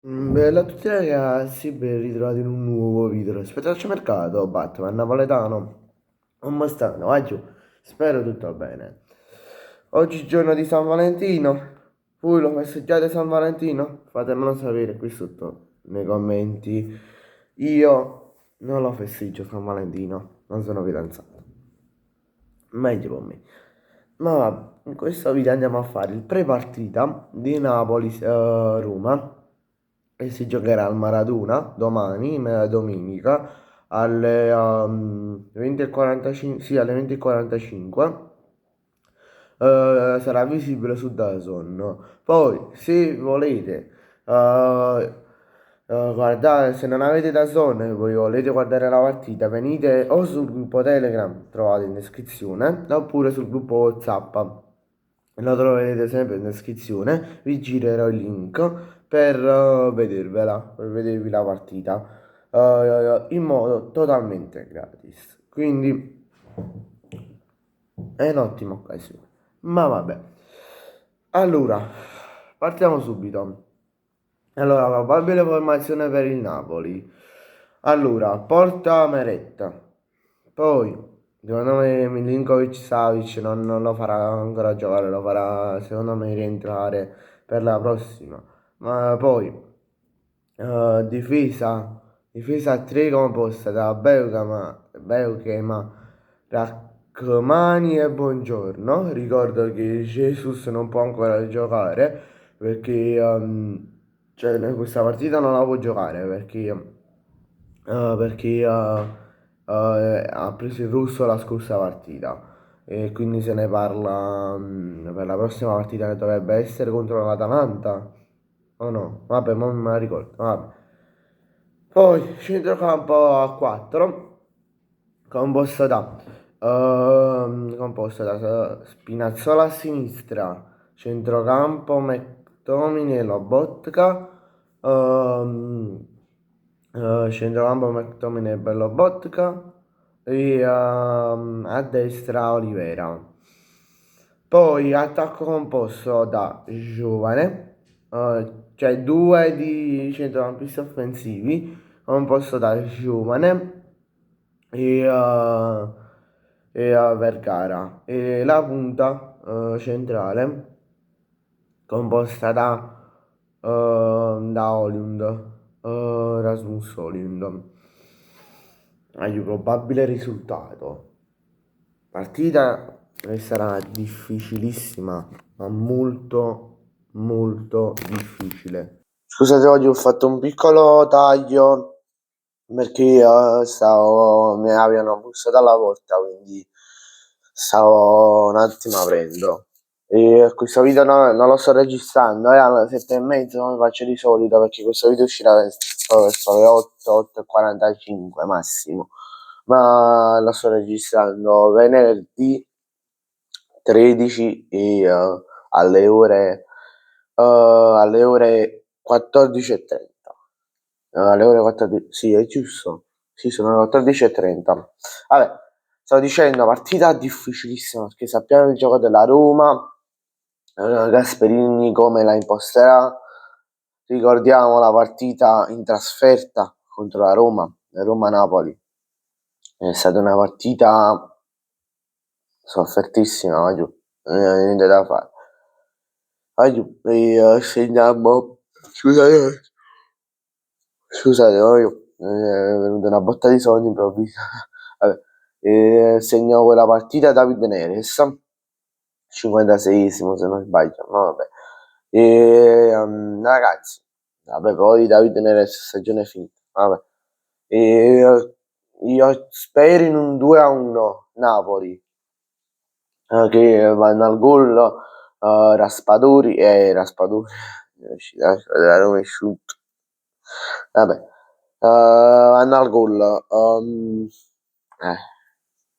Bella a tutti ragazzi, ben ritrovati in un nuovo video. Spettacolo mercato, Batman, napoletano, un mostano, vai giù. Spero tutto bene. Oggi giorno di San Valentino. Voi lo festeggiate San Valentino? Fatemelo sapere qui sotto nei commenti. Io non lo festeggio San Valentino, non sono fidanzato. Meglio per me. Ma va, in questo video andiamo a fare il pre-partita di Napoli-Roma e si giocherà al Maradona domani, domenica, alle 20:45, sì, alle 20:45. Sarà visibile su DAZN. Poi, se volete guardare, se non avete DAZN e voi volete guardare la partita, venite o sul gruppo Telegram, trovate in descrizione, oppure sul gruppo WhatsApp. Lo troverete sempre in descrizione. Vi girerò il link per vedervela, per vedervi la partita in modo totalmente gratis. Quindi è un'ottima occasione. Ma vabbè. Allora, partiamo subito. Allora, probabile formazione per il Napoli. Allora, Porta Meretta. Poi, secondo me Milinkovic Savic non lo farà ancora giocare, lo farà secondo me rientrare per la prossima. Ma poi, difesa a 3 composta da Beukema, Rachmani e Buongiorno. Ricordo che Jesus non può ancora giocare perché cioè, questa partita non la può giocare perché ha preso il russo la scorsa partita e quindi se ne parla per la prossima partita che dovrebbe essere contro l'Atalanta o no? Vabbè, non me la ricordo. Vabbè. Poi centrocampo a 4 composto da Spinazzola a sinistra, centrocampo McTominay e Lobotka, ehm, centrocampo McTominay e Bellobotka e a destra Olivera. Poi attacco composto da Giovane, cioè due di centrocampisti offensivi, composto da Giovane e Vergara. E la punta centrale composta da Højlund, Rasmus Højlund. Probabile risultato. Partita che sarà difficilissima, ma molto molto difficile. Scusate, oggi ho fatto un piccolo taglio perché mi avevano bussato alla porta, quindi stavo un attimo aprendo. E questo video non lo sto registrando, è alle 7:30 come faccio di solito, perché questo video uscirà verso le 8, 8:45 massimo. Ma lo sto registrando venerdì 13 e alle ore 14:30. Alle ore 14, sì, è giusto. Sì, sono le 14:30. Vabbè, stavo dicendo, partita difficilissima perché sappiamo il gioco della Roma, Gasperini come la imposterà. Ricordiamo la partita in trasferta contro la Roma, Roma-Napoli. È stata una partita soffertissima, ma giù, non c'è niente da fare. Ma giù, e segniamo, scusate, ma io, è venuta una botta di soldi improvvisa. Vabbè, segnò quella partita David Neres, 56esimo se non sbaglio, ma vabbè. Ragazzi, vabbè, poi David Neres stagione finita, vabbè. Io spero in un 2-1 Napoli, che vanno al gol Raspadori, la Roma è asciutto. Vabbè, vanno al gol.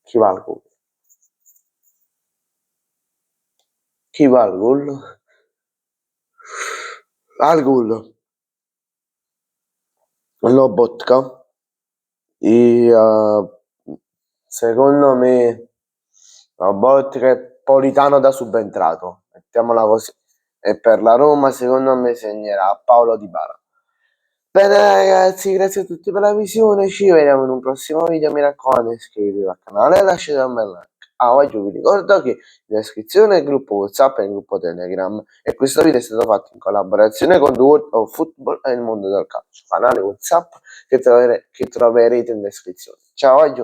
Chi va al gol? Chi va al gol? Al gol. Lobotka. E secondo me Lobotka è Politano da subentrato. Mettiamola così. E per la Roma secondo me segnerà Paolo Dybala. Bene ragazzi, grazie a tutti per la visione, ci vediamo in un prossimo video, mi raccomando iscrivetevi al canale e lasciate un bel like. Ah, oggi vi ricordo che in descrizione il gruppo WhatsApp e il gruppo Telegram e questo video è stato fatto in collaborazione con The World of Football e il mondo del calcio, canale WhatsApp che troverete in descrizione. Ciao, oggi.